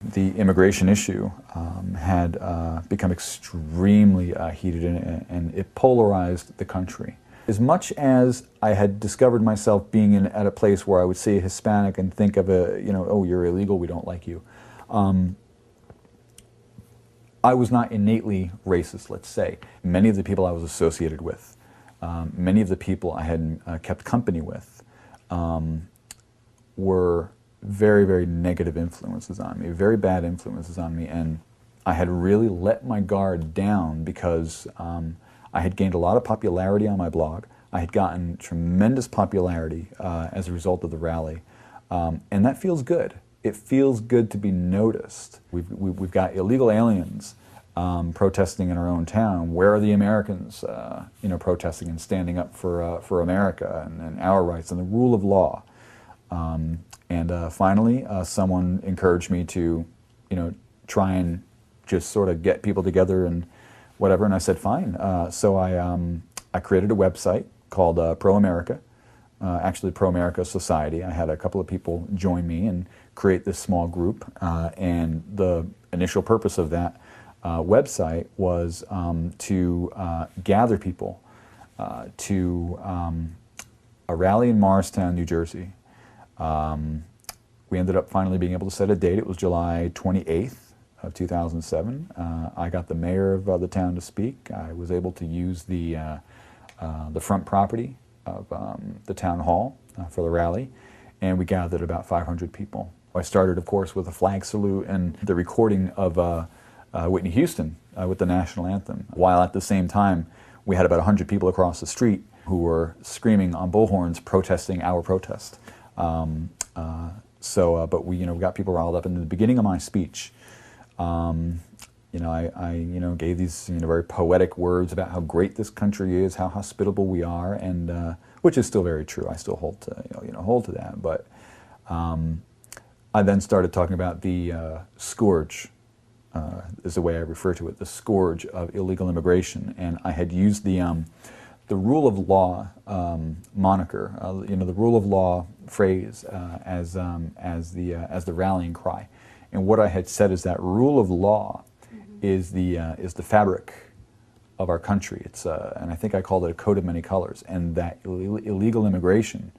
The immigration issue had become extremely heated, and it polarized the country. As much as I had discovered myself being at a place where I would see a Hispanic and think of oh, you're illegal, we don't like you. I was not innately racist, let's say. Many of the people I was associated with, many of the people I had kept company with, were very, very negative influences on me, very bad influences on me, and I had really let my guard down because I had gained a lot of popularity on my blog. I had gotten tremendous popularity as a result of the rally, and that feels good. It feels good to be noticed. We've got illegal aliens protesting in our own town. Where are the Americans, protesting and standing up for America and our rights and the rule of law? Finally, someone encouraged me to, try and just sort of get people together and whatever, and I said, fine. So I created a website called Pro America, actually Pro America Society. I had a couple of people join me and create this small group, and the initial purpose of that website was to gather people to a rally in Morristown, New Jersey. We ended up finally being able to set a date. It was July 28th of 2007. I got the mayor of the town to speak. I was able to use the front property of the town hall for the rally, and we gathered about 500 people. I started, of course, with a flag salute and the recording of Whitney Houston with the national anthem, while at the same time we had about 100 people across the street who were screaming on bullhorns protesting our protest. But we got people riled up. In the beginning of my speech, I gave these very poetic words about how great this country is, how hospitable we are, and which is still very true. I still hold to that. But I then started talking about the scourge, is the way I refer to it, the scourge of illegal immigration, and I had used the rule of law moniker, the rule of law phrase as the rallying cry. And what I had said is that rule of law is the fabric of our country. It's and I think I called it a coat of many colors. And that illegal immigration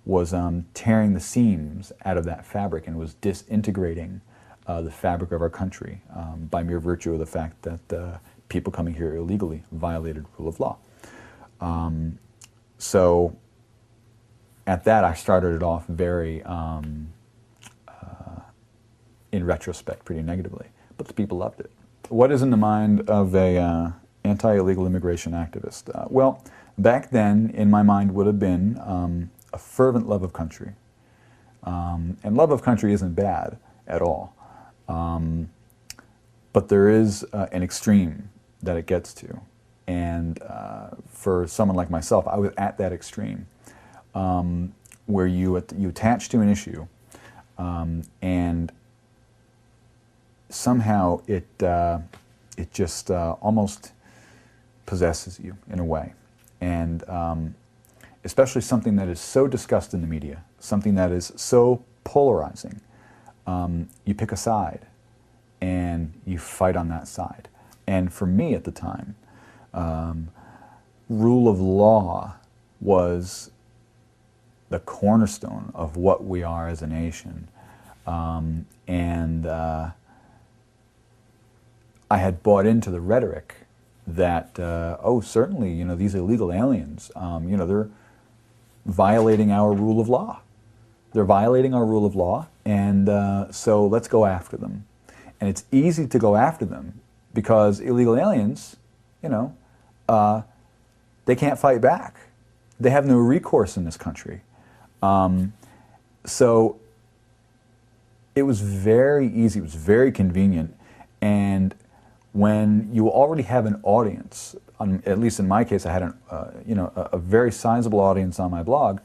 was tearing the seams out of that fabric and was disintegrating the fabric of our country by mere virtue of the fact that people coming here illegally violated rule of law. So at that, I started it off very, in retrospect, pretty negatively, but the people loved it. What is in the mind of a anti-illegal immigration activist? Well, back then, in my mind, would have been a fervent love of country. And love of country isn't bad at all. But there is an extreme that it gets to. And for someone like myself, I was at that extreme, where you attach to an issue, and somehow it just almost possesses you in a way, and especially something that is so discussed in the media, something that is so polarizing, you pick a side, and you fight on that side. And for me at the time, rule of law was the cornerstone of what we are as a nation. I had bought into the rhetoric that, oh, certainly, these illegal aliens, they're violating our rule of law. They're violating our rule of law, and so let's go after them. And it's easy to go after them because illegal aliens, they can't fight back. They have no recourse in this country. So it was very easy, it was very convenient, and when you already have an audience, at least in my case I had a very sizable audience on my blog,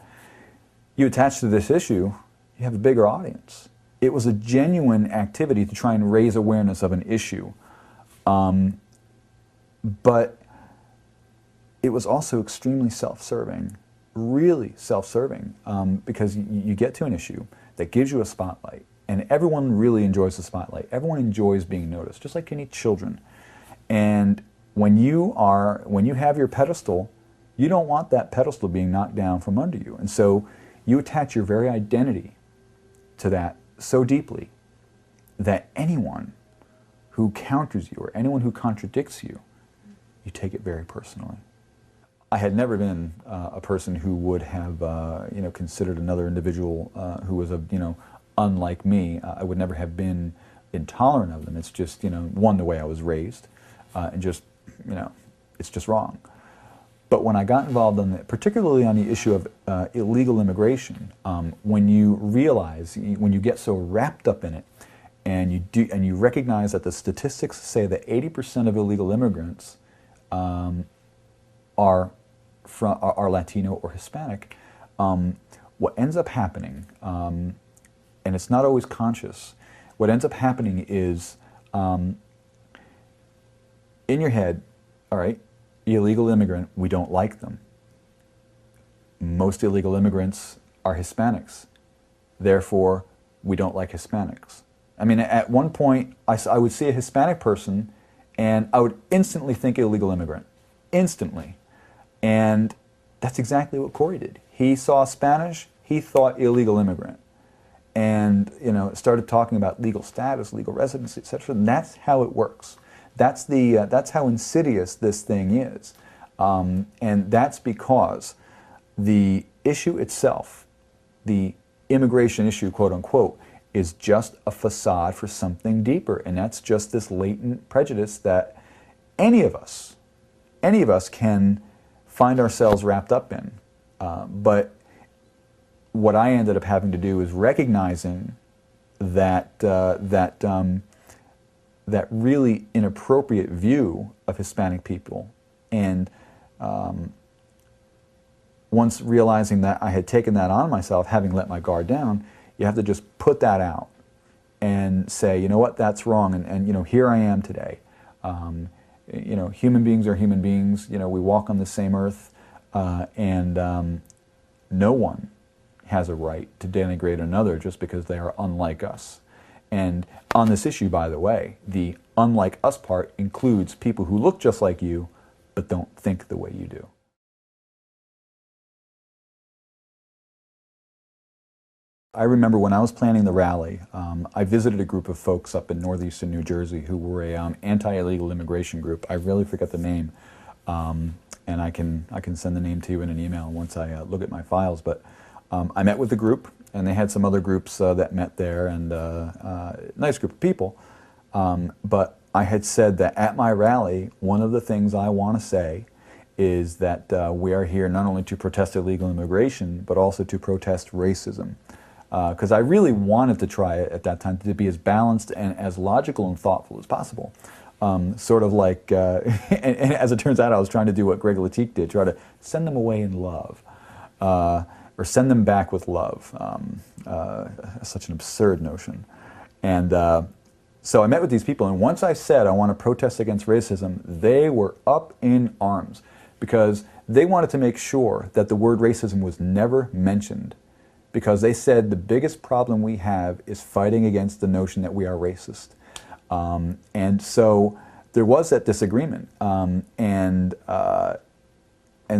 you attach to this issue, you have a bigger audience. It was a genuine activity to try and raise awareness of an issue. But it was also extremely self-serving, really self-serving, because you get to an issue that gives you a spotlight, And everyone really enjoys the spotlight. Everyone enjoys being noticed, just like any children. And when you have your pedestal, you don't want that pedestal being knocked down from under you. And so you attach your very identity to that so deeply that anyone who counters you or anyone who contradicts you, you take it very personally. I had never been a person who would have considered another individual who was unlike me. I would never have been intolerant of them. It's just one, the way I was raised, and just it's just wrong. But when I got involved in particularly on the issue of illegal immigration, when you realize, when you get so wrapped up in it, and you recognize that the statistics say that 80% of illegal immigrants are Latino or Hispanic, what ends up happening, and it's not always conscious, what ends up happening is in your head, all right, illegal immigrant, we don't like them. Most illegal immigrants are Hispanics. Therefore, we don't like Hispanics. I mean, at one point, I would see a Hispanic person, and I would instantly think illegal immigrant. Instantly. And that's exactly what Corey did. He saw Spanish, he thought illegal immigrant. And, started talking about legal status, legal residency, etc. And that's how it works. That's how insidious this thing is. And that's because the issue itself, the immigration issue, quote unquote, is just a facade for something deeper. And that's just this latent prejudice that any of us can find ourselves wrapped up in. But what I ended up having to do is recognizing that that really inappropriate view of Hispanic people, and once realizing that I had taken that on myself, having let my guard down, you have to just put that out and say, you know what, that's wrong, and here I am today. Human beings are human beings. We walk on the same earth, and no one has a right to denigrate another just because they are unlike us. And on this issue, by the way, the unlike us part includes people who look just like you but don't think the way you do. I remember when I was planning the rally, I visited a group of folks up in northeastern New Jersey who were a anti-illegal immigration group. I really forget the name, and I can send the name to you in an email once I look at my files. But I met with the group, and they had some other groups that met there, and nice group of people. But I had said that at my rally, one of the things I want to say is that we are here not only to protest illegal immigration, but also to protest racism. Because I really wanted to try it at that time to be as balanced and as logical and thoughtful as possible. Sort of like, and as it turns out, I was trying to do what Greg Latique did, try to send them away in love, or send them back with love. Such an absurd notion. And so I met with these people, and once I said I want to protest against racism, they were up in arms because they wanted to make sure that the word racism was never mentioned, because they said the biggest problem we have is fighting against the notion that we are racist. And so there was that disagreement. And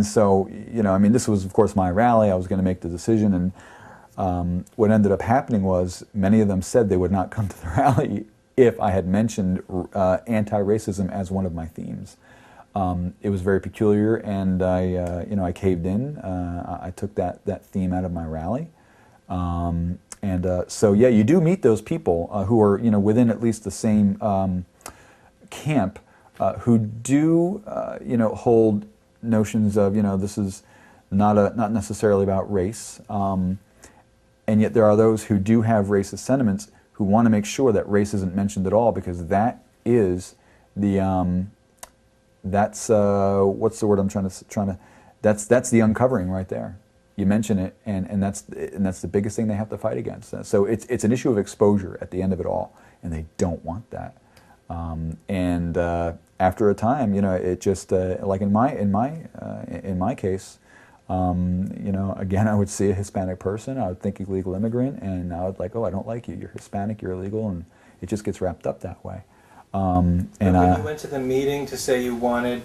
so, I mean, this was, of course, my rally. I was going to make the decision. And what ended up happening was many of them said they would not come to the rally if I had mentioned anti-racism as one of my themes. It was very peculiar, and I caved in. I took that theme out of my rally. So yeah, you do meet those people who are within at least the same camp, who do hold notions of this is not necessarily about race, and yet there are those who do have racist sentiments who want to make sure that race isn't mentioned at all, because that is the that's what's the word I'm trying to that's the uncovering right there. You mention it, and that's the biggest thing they have to fight against. So it's an issue of exposure at the end of it all, and they don't want that. After a time, it just like in my case, You know, again, I would see a Hispanic person, I would think illegal immigrant, and I would like, oh, I don't like you, you're Hispanic, you're illegal, and it just gets wrapped up that way. And when you went to the meeting to say you wanted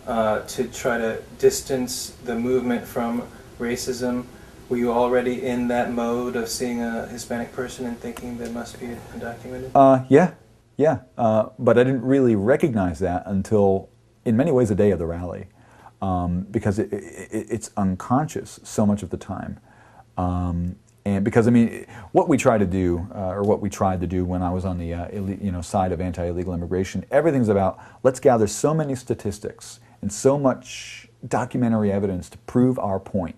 to try to distance the movement from racism, were you already in that mode of seeing a Hispanic person and thinking they must be undocumented? Yeah. But I didn't really recognize that until, in many ways, the day of the rally, because it's unconscious so much of the time. And because, I mean, what we try to do, or what we tried to do when I was on the side of anti-illegal immigration, everything's about, let's gather so many statistics and so much documentary evidence to prove our point.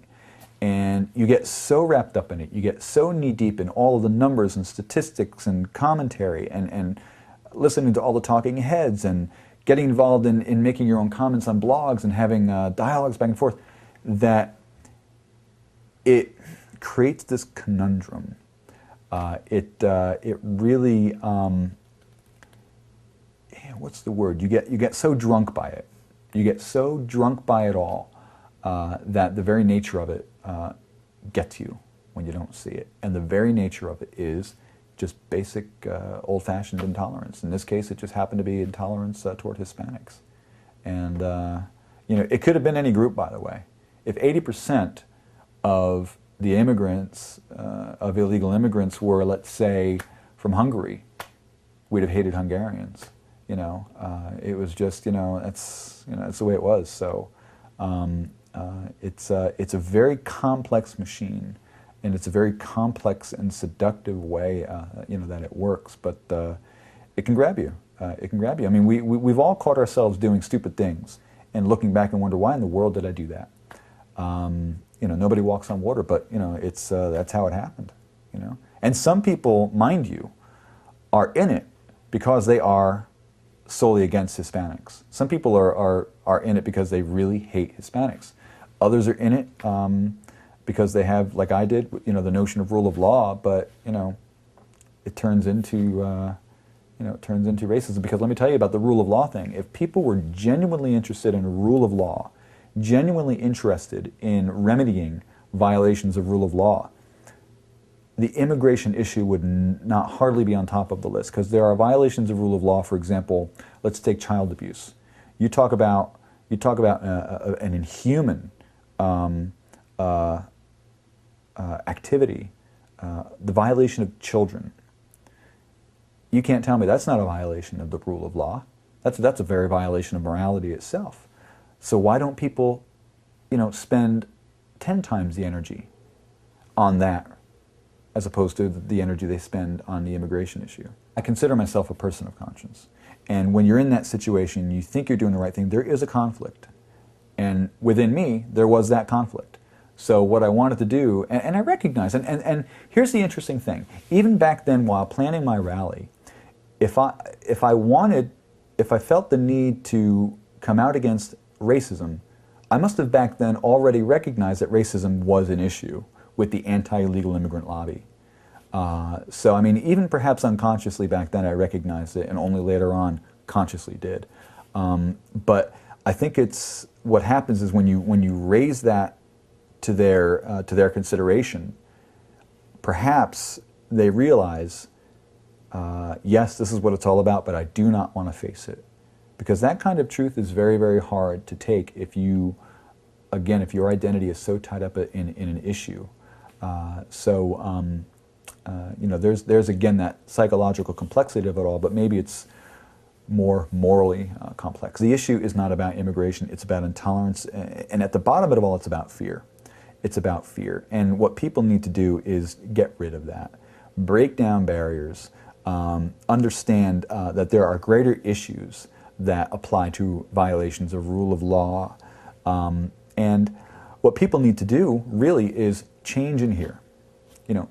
And you get so wrapped up in it, you get so knee-deep in all of the numbers and statistics and commentary and listening to all the talking heads and getting involved in making your own comments on blogs and having dialogues back and forth, that it creates this conundrum. It really, what's the word? You get so drunk by it. You get so drunk by it all that the very nature of it gets you when you don't see it. And the very nature of it is just basic old-fashioned intolerance. In this case, it just happened to be intolerance toward Hispanics. And it could have been any group, by the way. If 80% of the immigrants, of illegal immigrants, were, let's say, from Hungary, we'd have hated Hungarians. It was just, that's the way it was. So it's a very complex machine, and it's a very complex and seductive way, that it works. But it can grab you. It can grab you. I mean, we've all caught ourselves doing stupid things and looking back and wonder, why in the world did I do that? Nobody walks on water, but it's that's how it happened. And some people, mind you, are in it because they are solely against Hispanics. Some people are in it because they really hate Hispanics. Others are in it because they have, like I did, the notion of rule of law, but it turns into racism. Because let me tell you about the rule of law thing. If people were genuinely interested in rule of law, genuinely interested in remedying violations of rule of law, the immigration issue would not hardly be on top of the list, because there are violations of rule of law. For example, let's take child abuse. You talk about an inhuman activity, the violation of children. You can't tell me that's not a violation of the rule of law. That's a very violation of morality itself. So why don't people, spend 10 times the energy on that as opposed to the energy they spend on the immigration issue? I consider myself a person of conscience. And when you're in that situation, you think you're doing the right thing, there is a conflict. And within me, there was that conflict. So what I wanted to do, and I recognize, and here's the interesting thing. Even back then, while planning my rally, if I felt the need to come out against racism, I must have back then already recognized that racism was an issue with the anti-illegal immigrant lobby. So, I mean, even perhaps unconsciously back then I recognized it, and only later on consciously did. But I think it's what happens is when you raise that to their consideration, perhaps they realize, yes, this is what it's all about, but I do not want to face it. Because that kind of truth is very, very hard to take if your identity is so tied up in an issue. There's again that psychological complexity of it all, but maybe it's more morally complex. The issue is not about immigration, it's about intolerance, and at the bottom of it all, it's about fear. It's about fear. And what people need to do is get rid of that. Break down barriers, understand that there are greater issues that apply to violations of rule of law. And what people need to do really is change in here.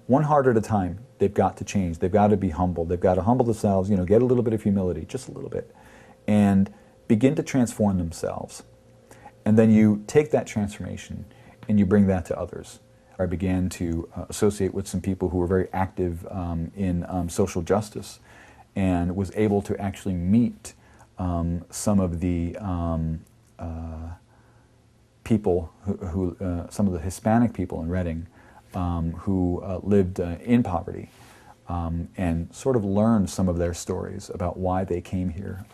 One heart at a time, they've got to change. They've got to be humble. They've got to humble themselves, get a little bit of humility, just a little bit, and begin to transform themselves. And then you take that transformation and you bring that to others. I began to associate with some people who were very active in social justice, and was able to actually meet some of the people some of the Hispanic people in Reading who lived in poverty, and sort of learned some of their stories about why they came here.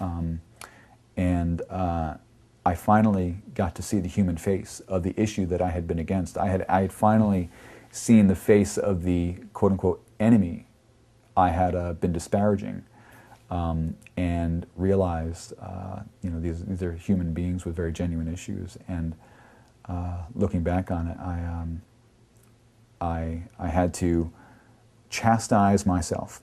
And I finally got to see the human face of the issue that I had been against. I had finally seen the face of the quote-unquote enemy I had been disparaging, and realized, you know, these are human beings with very genuine issues. And looking back on it, I had to chastise myself